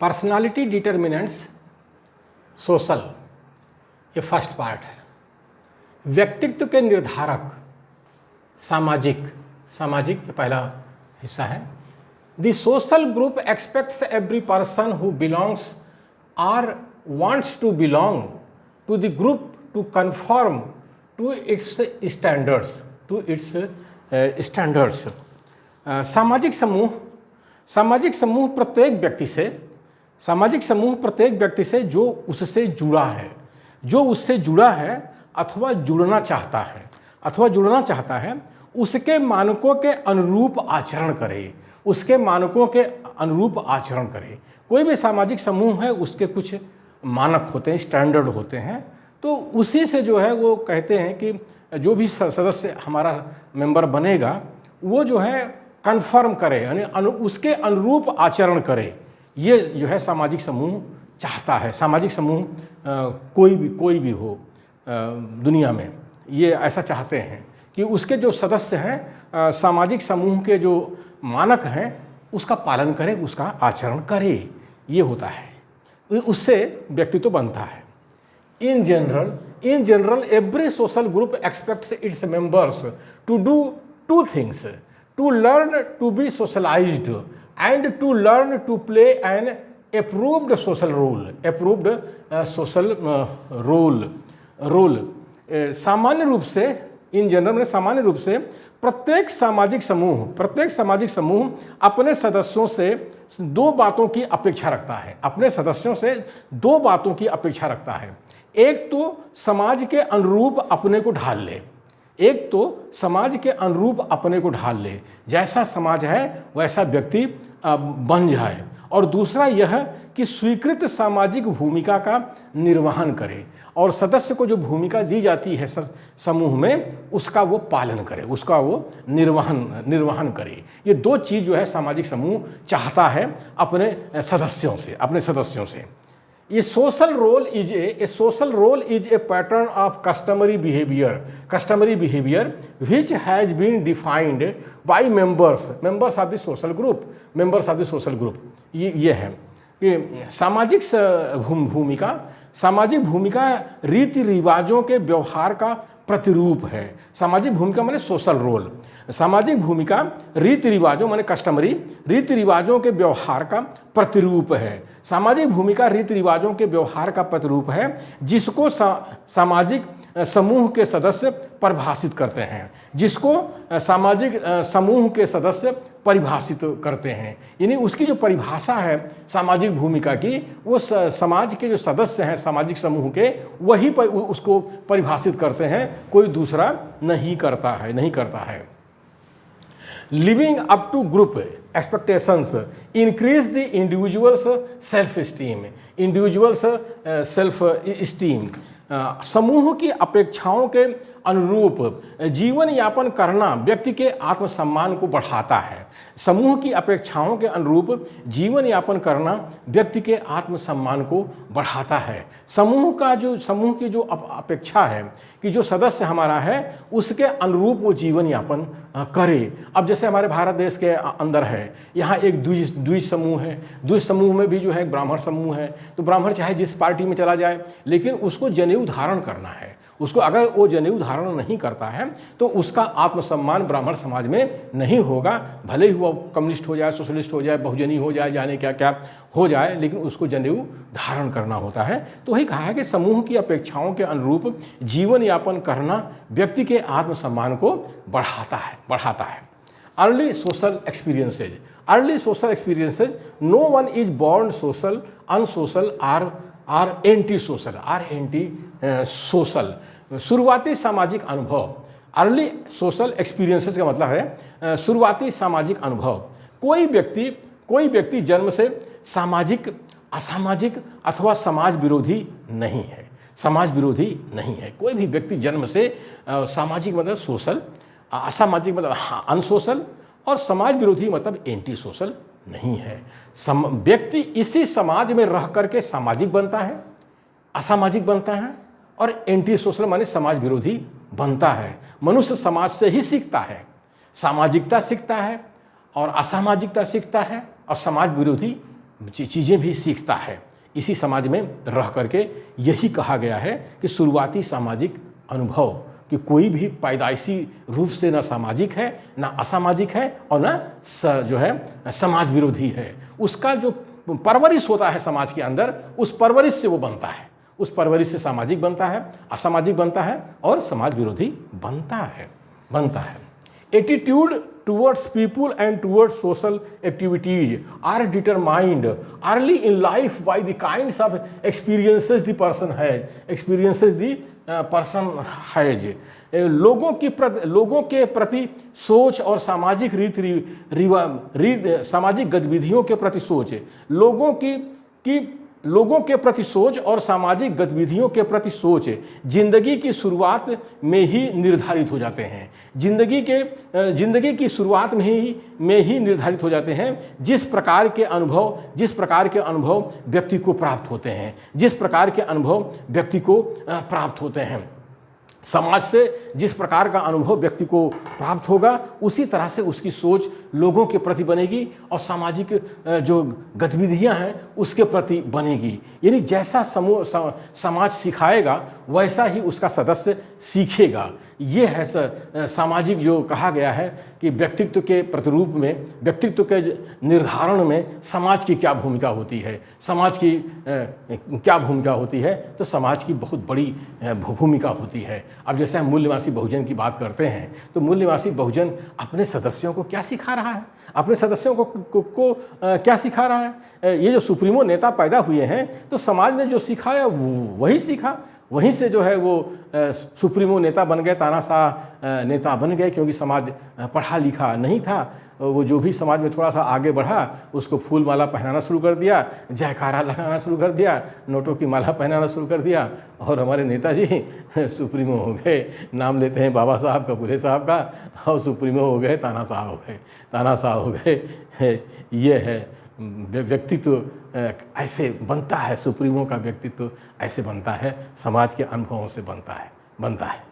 Personality determinants social, ये first part है। व्यक्तित्व के निर्धारक सामाजिक, सामाजिक ये पहला हिस्सा है। The social group expects every person who belongs or wants to belong to the group to conform to its standards, to its standards। सामाजिक समूह प्रत्येक व्यक्ति से, सामाजिक समूह प्रत्येक व्यक्ति से जो उससे जुड़ा है अथवा जुड़ना चाहता है उसके मानकों के अनुरूप आचरण करे, उसके मानकों के अनुरूप आचरण करे। कोई भी सामाजिक समूह है उसके कुछ मानक होते हैं, स्टैंडर्ड होते हैं, तो उसी से जो है वो कहते हैं कि जो भी सदस्य हमारा मेंबर बनेगा वो जो है कन्फर्म करे, यानी उसके अनुरूप आचरण करे। ये जो है सामाजिक समूह चाहता है। सामाजिक समूह कोई भी हो दुनिया में, ये ऐसा चाहते हैं कि उसके जो सदस्य हैं सामाजिक समूह के जो मानक हैं उसका पालन करे, उसका आचरण करे। ये होता है, उससे व्यक्तित्व बनता है। In general every social group expects its members to do two things, to learn to be socialised and to learn to play an approved social role. सामान्य रूप से, इन जनरल में सामान्य रूप से प्रत्येक सामाजिक समूह अपने सदस्यों से दो बातों की अपेक्षा रखता है, अपने सदस्यों से दो बातों की अपेक्षा रखता है। एक तो समाज के अनुरूप अपने को ढाल ले, जैसा समाज है वैसा व्यक्ति बन जाए, और दूसरा यह कि स्वीकृत सामाजिक भूमिका का निर्वहन करे, और सदस्य को जो भूमिका दी जाती है समूह में उसका वो पालन करे, उसका वो निर्वहन करे। ये दो चीज़ जो है सामाजिक समूह चाहता है अपने सदस्यों से। ये social role is a pattern of customary behaviour which has been defined by members of the social group. ये है कि सामाजिक भूमिका रीति रिवाजों के व्यवहार का प्रतिरूप है। सामाजिक भूमिका माने सोशल रोल, सामाजिक भूमिका रीति रिवाजों माने कस्टमरी, रीति रिवाजों के व्यवहार का प्रतिरूप है। सामाजिक भूमिका रीति रिवाजों के व्यवहार का प्रतिरूप है जिसको सामाजिक समूह के सदस्य परिभाषित करते हैं, यानी उसकी जो परिभाषा है सामाजिक भूमिका की, वो समाज के जो सदस्य हैं सामाजिक समूह के वही उसको परिभाषित करते हैं, कोई दूसरा नहीं करता है। Living up to group expectations increase the individuals self esteem. समूह की अपेक्षाओं के अनुरूप जीवन यापन करना व्यक्ति के आत्मसम्मान को बढ़ाता है। समूह की अपेक्षाओं के अनुरूप जीवन यापन करना व्यक्ति के आत्मसम्मान को बढ़ाता है। समूह की जो अपेक्षा है कि जो सदस्य हमारा है उसके अनुरूप वो जीवन यापन करे। अब जैसे हमारे भारत देश के अंदर है, यहाँ एक द्विज समूह है, द्विज समूह में भी जो है ब्राह्मण समूह है, तो ब्राह्मण चाहे जिस पार्टी में चला जाए लेकिन उसको जनेऊ धारण करना है। उसको अगर वो जनेऊ धारण नहीं करता है तो उसका आत्मसम्मान ब्राह्मण समाज में नहीं होगा, भले ही वो कम्युनिस्ट हो जाए, सोशलिस्ट हो जाए, बहुजनी हो जाए, जाने क्या क्या हो जाए, लेकिन उसको जनेऊ धारण करना होता है। तो वही कहा है कि समूह की अपेक्षाओं के अनुरूप जीवन यापन करना व्यक्ति के आत्मसम्मान को बढ़ाता है। Early social experiences, no one is born social, unsocial or anti social. शुरुआती सामाजिक अनुभव, अर्ली सोशल एक्सपीरियंसेस का मतलब है शुरुआती सामाजिक अनुभव। कोई व्यक्ति जन्म से सामाजिक, असामाजिक अथवा समाज विरोधी नहीं है। कोई भी व्यक्ति जन्म से सामाजिक मतलब सोशल, असामाजिक मतलब अनसोशल, और समाज विरोधी मतलब एंटी सोशल नहीं है। व्यक्ति इसी समाज में रह करके सामाजिक बनता है, असामाजिक बनता है, और एंटी सोशल माने समाज विरोधी बनता है। मनुष्य समाज से ही सीखता है, सामाजिकता सीखता है और असामाजिकता सीखता है और समाज विरोधी चीज़ें भी सीखता है। इसी समाज में रह करके यही कहा गया है कि शुरुआती सामाजिक अनुभव कि कोई भी पैदाइशी रूप से न सामाजिक है, न असामाजिक है और न जो है समाज विरोधी है। उसका जो परवरिश होता है समाज के अंदर, उस परवरिश से वो बनता है। उस परवरिश से सामाजिक बनता है, असामाजिक बनता है और समाज विरोधी बनता है। Attitude towards people and towards social activities are determined early in life by the kinds of experiences the person has। लोगों के प्रति सोच और सामाजिक सामाजिक गतिविधियों के प्रति सोच, लोगों के प्रति सोच और सामाजिक गतिविधियों के प्रति सोच जिंदगी की शुरुआत में ही निर्धारित हो जाते हैं। जिंदगी की शुरुआत में ही निर्धारित हो जाते हैं। जिस प्रकार के अनुभव व्यक्ति को प्राप्त होते हैं, समाज से जिस प्रकार का अनुभव व्यक्ति को प्राप्त होगा, उसी तरह से उसकी सोच लोगों के प्रति बनेगी और सामाजिक जो गतिविधियां हैं उसके प्रति बनेगी। यानी जैसा समाज सिखाएगा वैसा ही उसका सदस्य सीखेगा। ये है सामाजिक जो कहा गया है कि व्यक्तित्व के प्रतिरूप में, व्यक्तित्व के निर्धारण में समाज की क्या भूमिका होती है। तो समाज की बहुत बड़ी भूमिका होती है। अब जैसे हम मूल्यवासी बहुजन की बात करते हैं तो मूल्यवासी बहुजन अपने सदस्यों को क्या सिखा रहा है, अपने सदस्यों को क्या सिखा रहा है। ये जो सुप्रीमो नेता पैदा हुए हैं तो समाज ने जो सिखाया वही सीखा, वहीं से जो है वो सुप्रीमो नेता बन गए, तानाशाह नेता बन गए। क्योंकि समाज पढ़ा लिखा नहीं था, वो जो भी समाज में थोड़ा सा आगे बढ़ा उसको फूल माला पहनाना शुरू कर दिया, जयकारा लगाना शुरू कर दिया, नोटों की माला पहनाना शुरू कर दिया और हमारे नेताजी सुप्रीमो हो गए। नाम लेते हैं बाबा साहब का, बुले साहब का, और सुप्रीमो हो गए, तानाशाह हो गए। ये है व्यक्तित्व ऐसे बनता है, सुप्रीमो का व्यक्तित्व ऐसे बनता है, समाज के अनुभवों से बनता है।